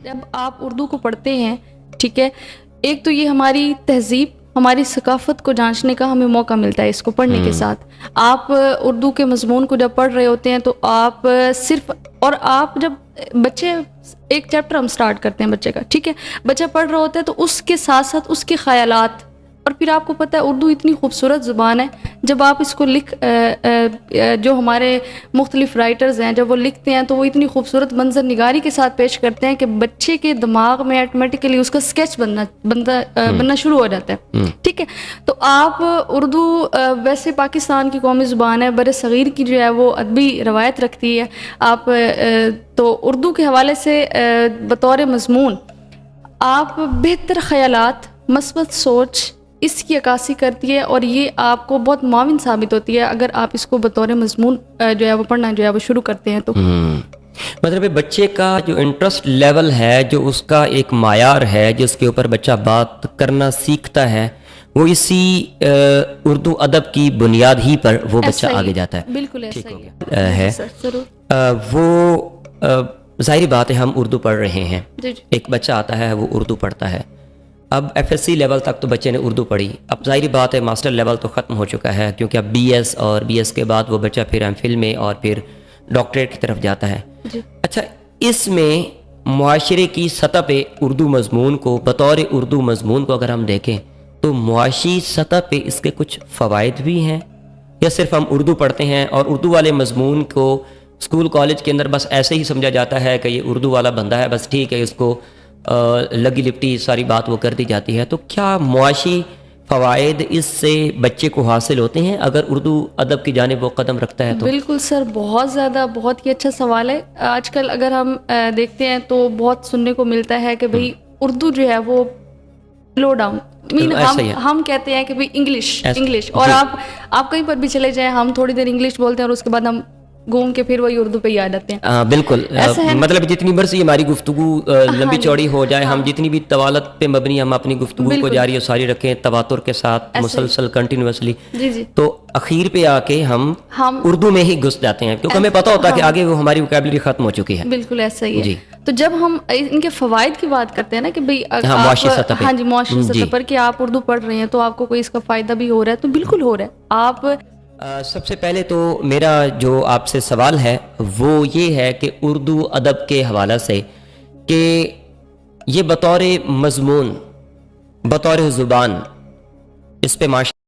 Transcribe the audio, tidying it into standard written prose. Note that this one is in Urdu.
جب آپ اردو کو پڑھتے ہیں، ٹھیک ہے، ایک تو یہ ہماری تہذیب، ہماری ثقافت کو جانچنے کا ہمیں موقع ملتا ہے اس کو پڑھنے کے ساتھ. آپ اردو کے مضمون کو جب پڑھ رہے ہوتے ہیں تو آپ صرف، اور آپ جب بچے ایک چیپٹر ہم سٹارٹ کرتے ہیں بچے کا، ٹھیک ہے، بچہ پڑھ رہا ہوتا ہے تو اس کے ساتھ ساتھ اس کے خیالات، اور پھر آپ کو پتہ ہے اردو اتنی خوبصورت زبان ہے، جب آپ اس کو جو ہمارے مختلف رائٹرز ہیں جب وہ لکھتے ہیں تو وہ اتنی خوبصورت منظر نگاری کے ساتھ پیش کرتے ہیں کہ بچے کے دماغ میں آٹومیٹیکلی اس کا اسکیچ بننا شروع ہو جاتا ہے. ٹھیک ہے، تو آپ اردو ویسے پاکستان کی قومی زبان ہے، بر صغیر کی جو ہے وہ ادبی روایت رکھتی ہے. آپ تو اردو کے حوالے سے بطور مضمون آپ بہتر خیالات، مثبت سوچ اس کی عکاسی کرتی ہے، اور یہ آپ کو بہت معاون ثابت ہوتی ہے اگر آپ اس کو بطور مضمون جو ہے وہ پڑھنا جو ہے وہ شروع کرتے ہیں. تو مطلب بچے کا جو انٹرسٹ لیول ہے، جو اس کا ایک معیار ہے جس کے اوپر بچہ بات کرنا سیکھتا ہے، وہ اسی اردو ادب کی بنیاد ہی پر وہ بچہ آگے جاتا ہے. بالکل ایسا ہی ہے سر، ضرور. وہ ظاہری بات ہے ہم اردو پڑھ رہے ہیں، جی ایک بچہ آتا ہے وہ اردو پڑھتا ہے. اب ایف ایس سی لیول تک تو بچے نے اردو پڑھی، اب ظاہری بات ہے ماسٹر لیول تو ختم ہو چکا ہے، کیونکہ اب بی ایس اور بی ایس کے بعد وہ بچہ پھر ایم فل میں اور پھر ڈاکٹریٹ کی طرف جاتا ہے. اچھا، اس میں معاشرے کی سطح پہ اردو مضمون کو، بطور اردو مضمون کو اگر ہم دیکھیں تو معاشی سطح پہ اس کے کچھ فوائد بھی ہیں، یا صرف ہم اردو پڑھتے ہیں اور اردو والے مضمون کو اسکول کالج کے اندر بس ایسے ہی سمجھا جاتا ہے کہ یہ اردو والا بندہ ہے، بس ٹھیک ہے، اس کو لگی لپٹی ساری بات وہ کر دی جاتی ہے. تو کیا معاشی فوائد اس سے بچے کو حاصل ہوتے ہیں اگر اردو ادب کی جانب وہ قدم رکھتا ہے تو؟ بالکل سر، بہت زیادہ، بہت ہی اچھا سوال ہے. آج کل اگر ہم دیکھتے ہیں تو بہت سننے کو ملتا ہے کہ بھئی اردو جو ہے وہ لو ڈاؤن، ہم کہتے ہیں کہ بھئی انگلش، اور آپ کہیں پر بھی چلے جائیں، ہم تھوڑی دیر انگلش بولتے ہیں اور اس کے بعد ہم گھوم کے پھر وہی اردو پہ ہی آ جاتے ہیں. بالکل، مطلب جتنی مرضی ہماری گفتگو لمبی چوڑی ہو جائے، ہم جتنی بھی طوالت پہ مبنی ہم اپنی گفتگو کو جاری و ساری رکھیں تواتر کے ساتھ مسلسل کنٹینیوسلی، تو اخیر پہ آ کے ہم اردو میں ہی گھس جاتے ہیں، کیونکہ ہمیں پتہ ہوتا ہے کہ آگے وہ ہماری ووکیبلری ختم ہو چکی ہے. بالکل ایسا ہی ہے. تو جب ہم ان کے فوائد کی بات کرتے ہیں نا کہ بھئی معاشی سطح پہ، معاشی سطح پر کہ آپ اردو پڑھ رہے ہیں تو آپ کو کوئی اس کا فائدہ بھی ہو رہا ہے، تو بالکل ہو رہا ہے. آپ سب سے پہلے تو میرا جو آپ سے سوال ہے وہ یہ ہے کہ اردو ادب کے حوالہ سے کہ یہ بطور مضمون، بطور زبان، اس پہ معاشرے